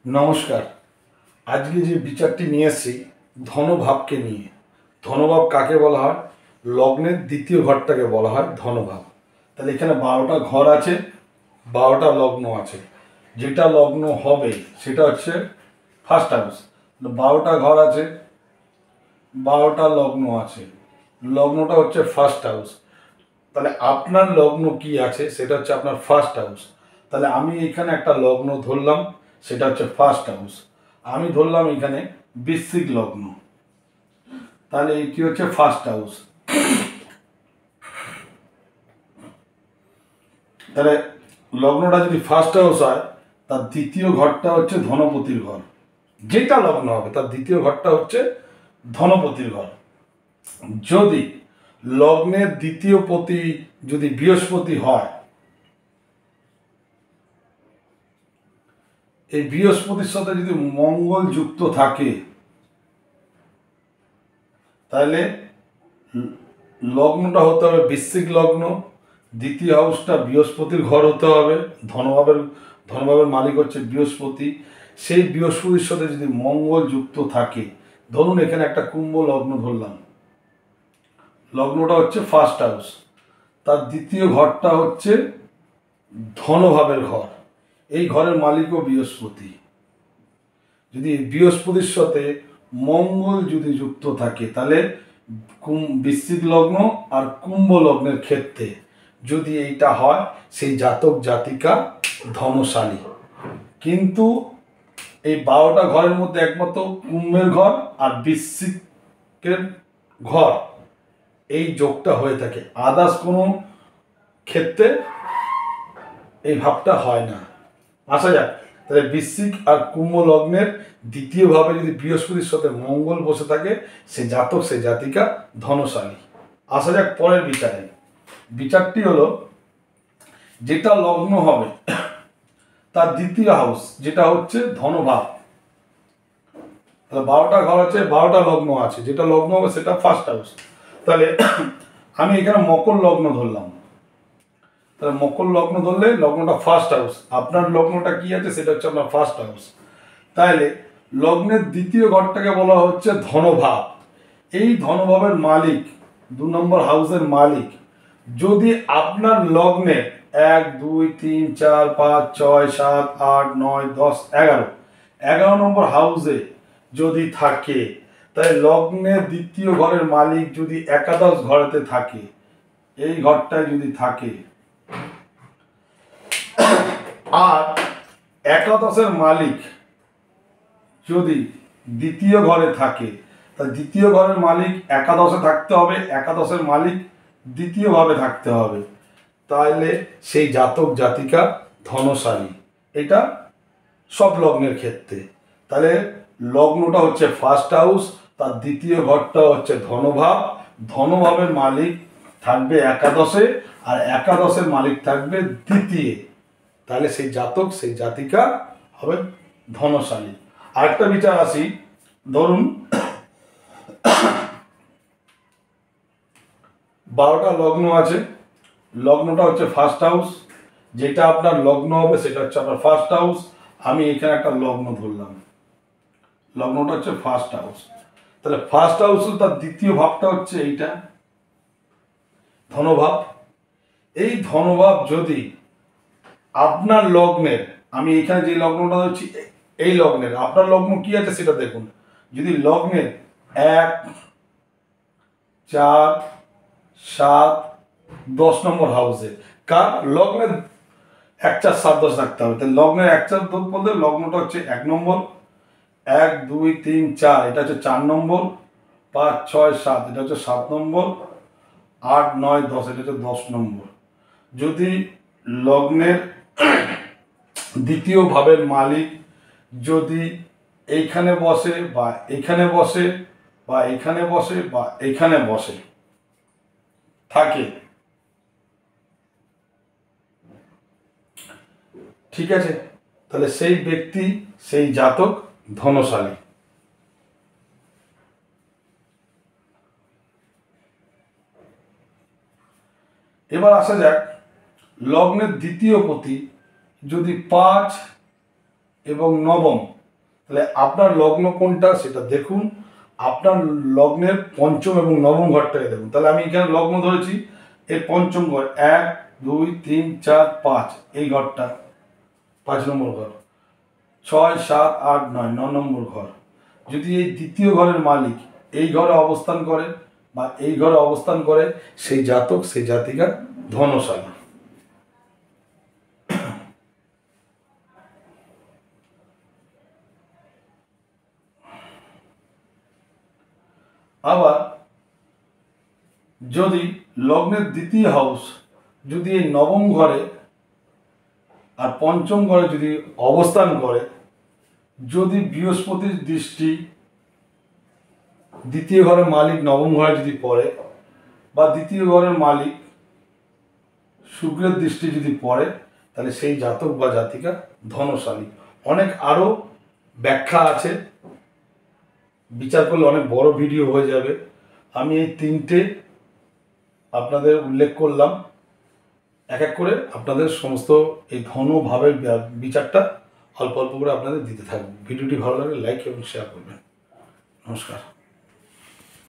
নমস্কার। আজকে যে বিচারটি নিয়ে এসেছি ধনভাবকে নিয়ে। ধনভাব কাকে বলা হয়? লগ্নের দ্বিতীয় ঘরটাকে বলা হয় ধনভাব। তাহলে এখানে 12টা ঘর আছে, 12টা লগ্ন আছে। যেটা লগ্ন হবে সেটা হচ্ছে ফার্স্ট হাউস। 12টা ঘর আছে, 12টা লগ্ন আছে, লগ্নটা হচ্ছে ফার্স্ট হাউস। তাহলে আপনার লগ্ন কি আছে সেটা হচ্ছে আপনার ফার্স্ট হাউস। তাহলে আমি এখানে একটা লগ্ন ধরলাম, সেটা হচ্ছে ফার্স্ট হাউস। আমি ধরলাম এখানে বৃশ্চিক লগ্ন, তাহলে এটি হচ্ছে ফার্স্ট হাউস। তাহলে লগ্নটা যদি ফার্স্ট হাউস হয়, তার দ্বিতীয় ঘরটা হচ্ছে ধনপতির ঘর। যেটা লগ্ন হবে তার দ্বিতীয় ঘরটা হচ্ছে ধনপতির ঘর। যদি লগ্নের দ্বিতীয় পতি যদি বৃহস্পতি হয়, এই বৃহস্পতির সাথে যদি মঙ্গল যুক্ত থাকে, তাহলে লগ্নটা হতে হবে বৃশ্চিক লগ্ন, দ্বিতীয় হাউসটা বৃহস্পতির ঘর হতে হবে। ধনভাবের মালিক হচ্ছে বৃহস্পতি। সেই বৃহস্পতির সাথে যদি মঙ্গল যুক্ত থাকে, ধরুন এখানে একটা কুম্ভ লগ্ন ধরলাম, লগ্নটা হচ্ছে ফার্স্ট হাউস, তার দ্বিতীয় ঘরটা হচ্ছে ধনভাবের ঘর। এই ঘরের মালিকও বৃহস্পতি। যদি বৃহস্পতির সাথে মঙ্গল যদি যুক্ত থাকে, তাহলে বৃশ্চিক লগ্ন আর কুম্ভ লগ্নের ক্ষেত্রে যদি এইটা হয়, সেই জাতক জাতিকা ধনশালী। কিন্তু এই 12টা ঘরের মধ্যে একমাত্র কুম্ভের ঘর আর বৃশ্চিকের ঘর এই যোগটা হয়ে থাকে, আদার্স কোনো ক্ষেত্রে এই ভাবটা হয় না। আসা যাক, তাহলে বৃশ্চিক আর কুম্ভ লগ্নের দ্বিতীয় ভাবে যদি বৃহস্পতির সাথে মঙ্গল বসে থাকে, সে জাতক সে জাতিকা ধনশালী। আসা যাক পরের বিচারে। বিচারটি হলো, যেটা লগ্ন হবে তার দ্বিতীয় হাউস যেটা হচ্ছে ধনভাব। তাহলে 12টা ঘর আছে, 12টা লগ্ন আছে, যেটা লগ্ন হবে সেটা ফার্স্ট হাউস। তাহলে আমি এখানে মকর লগ্ন ধরলাম। তাহলে মকর লগ্ন ধরলে লগ্নটা ফার্স্ট হাউস, আপনার লগ্নটা কি আছে সেটা হচ্ছে আপনার ফার্স্ট হাউস। তাহলে লগ্নের দ্বিতীয় ঘরটাকে বলা হচ্ছে ধনভাব। এই ধনভাবের মালিক, 2 নম্বর হাউসের মালিক, যদি আপনার লগ্নে 1 2 3 4 5 6 7 8 9 10 11 নম্বর হাউসে যদি থাকে, তাই লগ্নের দ্বিতীয় ঘরের মালিক যদি একাদশ ঘরেতে থাকে, এই ঘরটায় যদি থাকে, আর একাদশের মালিক যদি দ্বিতীয় ঘরে থাকে, তা দ্বিতীয় ঘরের মালিক একাদশে থাকতে হবে, একাদশের মালিক দ্বিতীয়ভাবে থাকতে হবে, তাহলে সেই জাতক জাতিকা ধনশালী। এটা সব লগ্নের ক্ষেত্রে। তাহলে লগ্নটা হচ্ছে ফার্স্ট হাউস, তার দ্বিতীয় ঘরটা হচ্ছে ধনভাব, ধনভাবের মালিক থাকবে একাদশে, আর একাদশের মালিক থাকবে দ্বিতীয়, তাহলে সেই জাতক সেই জাতিকা হবে ধনশালী। আরেকটা বিচার আসি, ধরুন 12টা লগ্ন আছে, লগ্নটা হচ্ছে ফার্স্ট হাউস, যেটা আপনার লগ্ন হবে সেটা হচ্ছে আপনার ফার্স্ট হাউস। আমি এখানে একটা লগ্ন ধরলাম, লগ্নটা হচ্ছে ফার্স্ট হাউস। তাহলে ফার্স্ট হাউস তার দ্বিতীয় ভাবটা হচ্ছে এইটা ধনভাব। এই ধনভাব যদি আপনার লগ্নের, আমি এখানে যে লগ্নটা ধরছি এই লগ্নের, আপনার লগ্ন কি আছে সেটা দেখুন। যদি লগ্নের 1 4 7 10 নম্বর হাউসে, কার লগ্নের 1 4 7 10 রাখতে হবে। তাহলে লগ্নের 1 4 10 বলতে লগ্নটা হচ্ছে 1 নম্বর, 1 2 3 4 এটা হচ্ছে 4 নম্বর, 5 6 7 এটা হচ্ছে 7 নম্বর, 8 9 10 এটা হচ্ছে 10 নম্বর। যদি লগ্নের দ্বিতীয় ভাবের মালিক যদি এইখানে বসে বা এখানে বসে বা এখানে বসে বা এখানে বসে থাকে, ঠিক আছে, তাহলে সেই ব্যক্তি সেই জাতক ধনশালী। এবার আসা যাক, লগ্নের দ্বিতীয় পতি যদি 5 এবং নবম, তাহলে আপনার লগ্ন কোনটা সেটা দেখুন। আপনার লগ্নের পঞ্চম এবং নবম ঘরটাকে দেখুন। তাহলে আমি এখানে লগ্ন ধরেছি, এর পঞ্চম ঘর 1 2 3 4 5, এই ঘরটা 5 নম্বর ঘর, 6 7 8 9 9 নম্বর ঘর। যদি এই দ্বিতীয় ঘরের মালিক এই ঘরে অবস্থান করে বা এই ঘরে অবস্থান করে, সেই জাতক সেই জাতিকা ধনশালী। আবার যদি লগ্নের দ্বিতীয় হাউস যদি এই নবম ঘরে আর পঞ্চম ঘরে যদি অবস্থান করে, যদি বৃহস্পতির দৃষ্টি দ্বিতীয় ঘরের মালিক নবম ঘরে যদি পড়ে, বা দ্বিতীয় ঘরের মালিক শুক্রের দৃষ্টি যদি পড়ে, তাহলে সেই জাতক বা জাতিকা ধনশালী। অনেক আরও ব্যাখ্যা আছে, বিচার করলে অনেক বড় ভিডিও হয়ে যাবে। আমি এই তিনটে আপনাদের উল্লেখ করলাম, এক এক করে আপনাদের সমস্ত এই ধনভাবের বিচারটা অল্প অল্প করে আপনাদের দিতে থাকবো। ভিডিওটি ভালো লাগলে লাইক এবং শেয়ার করবেন। নমস্কার।